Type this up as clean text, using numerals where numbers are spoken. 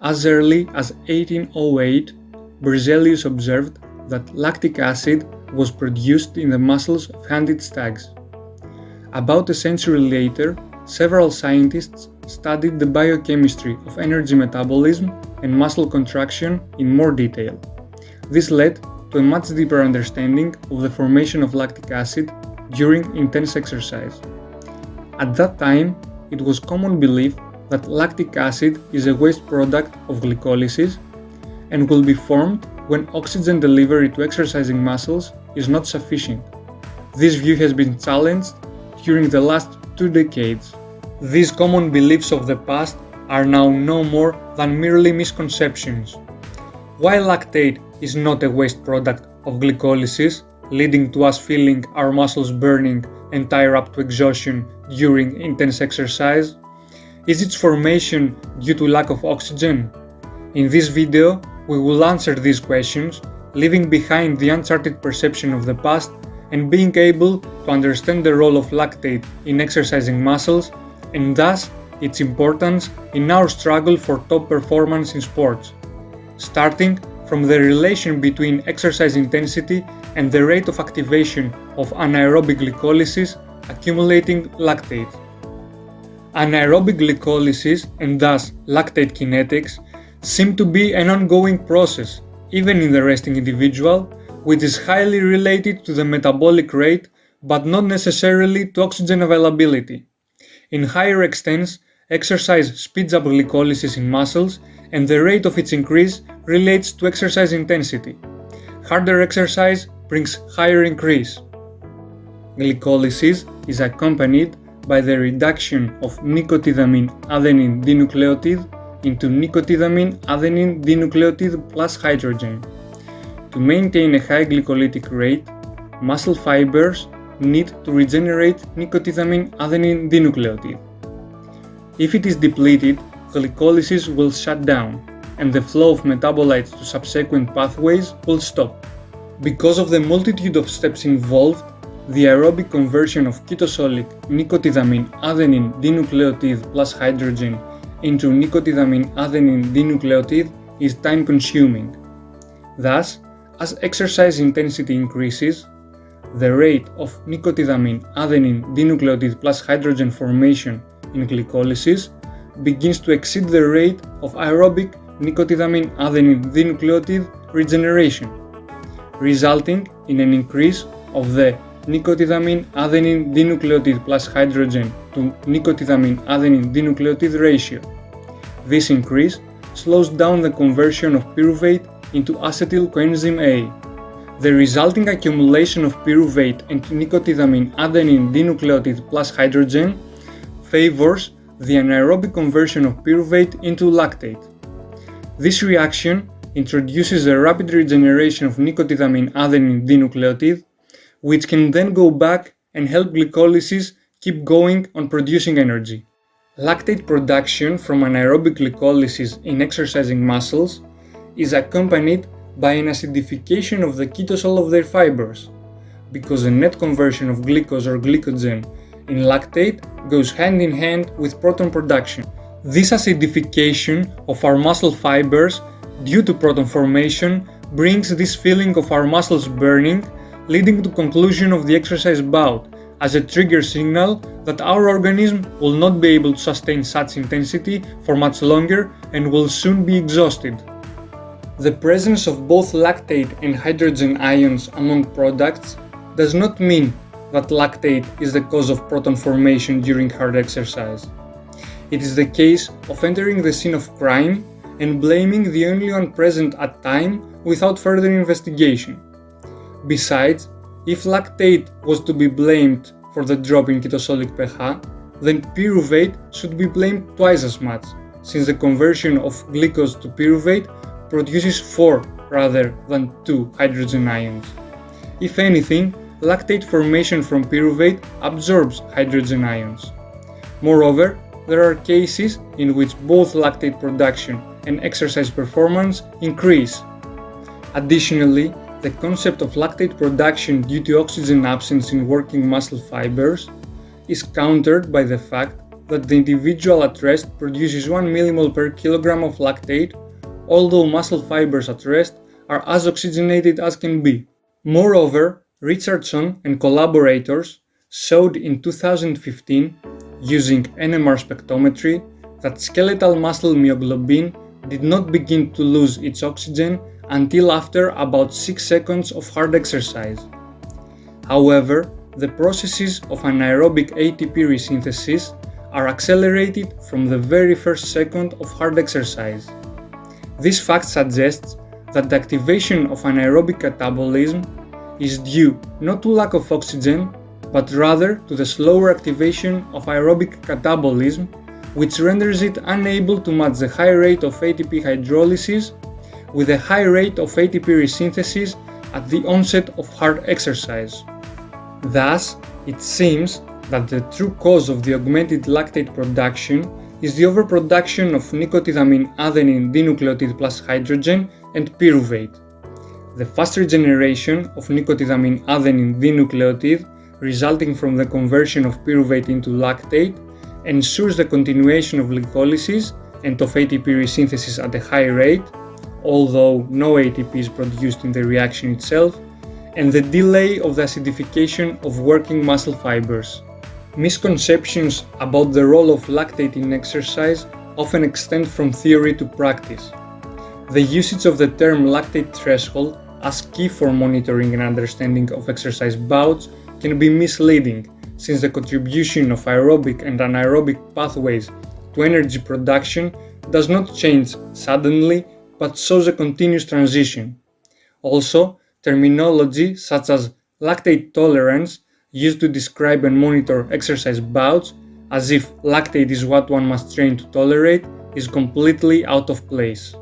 As early as 1808, Berzelius observed that lactic acid was produced in the muscles of hunted stags. About a century later, several scientists studied the biochemistry of energy metabolism and muscle contraction in more detail. This led to a much deeper understanding of the formation of lactic acid during intense exercise. At that time, it was common belief that lactic acid is a waste product of glycolysis and will be formed when oxygen delivery to exercising muscles is not sufficient. This view has been challenged during the last 2 decades. These common beliefs of the past are now no more than merely misconceptions. While lactate is not a waste product of glycolysis, leading to us feeling our muscles burning and tire up to exhaustion during intense exercise, is its formation due to lack of oxygen? In this video, we will answer these questions, leaving behind the uncharted perception of the past and being able to understand the role of lactate in exercising muscles and thus its importance in our struggle for top performance in sports. Starting from the relation between exercise intensity and the rate of activation of anaerobic glycolysis accumulating lactate. Anaerobic glycolysis and thus lactate kinetics seem to be an ongoing process, even in the resting individual, which is highly related to the metabolic rate but not necessarily to oxygen availability. In higher extents, exercise speeds up glycolysis in muscles and the rate of its increase relates to exercise intensity. Harder exercise brings higher increase. Glycolysis is accompanied by the reduction of nicotinamine adenine dinucleotide into nicotinamine adenine dinucleotide plus hydrogen. To maintain a high glycolytic rate, muscle fibers need to regenerate nicotinamine adenine dinucleotide. If it is depleted, glycolysis will shut down, and the flow of metabolites to subsequent pathways will stop. Because of the multitude of steps involved, the aerobic conversion of ketosolic nicotinamine adenine dinucleotide plus hydrogen into nicotinamine adenine dinucleotide is time-consuming. Thus, as exercise intensity increases, the rate of nicotinamine adenine dinucleotide plus hydrogen formation in glycolysis begins to exceed the rate of aerobic nicotinamine adenine dinucleotide regeneration, resulting in an increase of the nicotinamine adenine dinucleotide plus hydrogen to nicotinamine adenine dinucleotide ratio. This increase slows down the conversion of pyruvate into acetyl coenzyme A. The resulting accumulation of pyruvate and nicotinamine adenine dinucleotide plus hydrogen favors the anaerobic conversion of pyruvate into lactate. This reaction introduces a rapid regeneration of nicotinamine adenine dinucleotide, which can then go back and help glycolysis keep going on producing energy. Lactate production from anaerobic glycolysis in exercising muscles is accompanied by an acidification of the ketosol of their fibers, because the net conversion of glucose or glycogen in lactate goes hand in hand with proton production. This acidification of our muscle fibers due to proton formation brings this feeling of our muscles burning, leading to conclusion of the exercise bout as a trigger signal that our organism will not be able to sustain such intensity for much longer and will soon be exhausted. The presence of both lactate and hydrogen ions among products does not mean that lactate is the cause of proton formation during hard exercise. It is the case of entering the scene of crime and blaming the only one present at time without further investigation. Besides, if lactate was to be blamed for the drop in ketosolic pH, then pyruvate should be blamed twice as much, since the conversion of glucose to pyruvate produces 4 rather than 2 hydrogen ions. If anything, lactate formation from pyruvate absorbs hydrogen ions. Moreover, there are cases in which both lactate production and exercise performance increase. Additionally, the concept of lactate production due to oxygen absence in working muscle fibers is countered by the fact that the individual at rest produces 1 millimole per kilogram of lactate, although muscle fibers at rest are as oxygenated as can be. Moreover, Richardson and collaborators showed in 2015, using NMR spectrometry, that skeletal muscle myoglobin did not begin to lose its oxygen until after about 6 seconds of hard exercise. However, the processes of anaerobic ATP resynthesis are accelerated from the very first second of hard exercise. This fact suggests that the activation of anaerobic catabolism is due not to lack of oxygen, but rather to the slower activation of aerobic catabolism, which renders it unable to match the high rate of ATP hydrolysis with a high rate of ATP resynthesis at the onset of hard exercise. Thus, it seems that the true cause of the augmented lactate production is the overproduction of nicotinamine adenine dinucleotide plus hydrogen and pyruvate. The fast regeneration of nicotinamine adenine dinucleotide resulting from the conversion of pyruvate into lactate ensures the continuation of glycolysis and of ATP resynthesis at a high rate, although no ATP is produced in the reaction itself, and the delay of the acidification of working muscle fibers. Misconceptions about the role of lactate in exercise often extend from theory to practice. The usage of the term lactate threshold as key for monitoring and understanding of exercise bouts can be misleading, since the contribution of aerobic and anaerobic pathways to energy production does not change suddenly but shows a continuous transition. Also, terminology such as lactate tolerance, used to describe and monitor exercise bouts as if lactate is what one must train to tolerate, is completely out of place.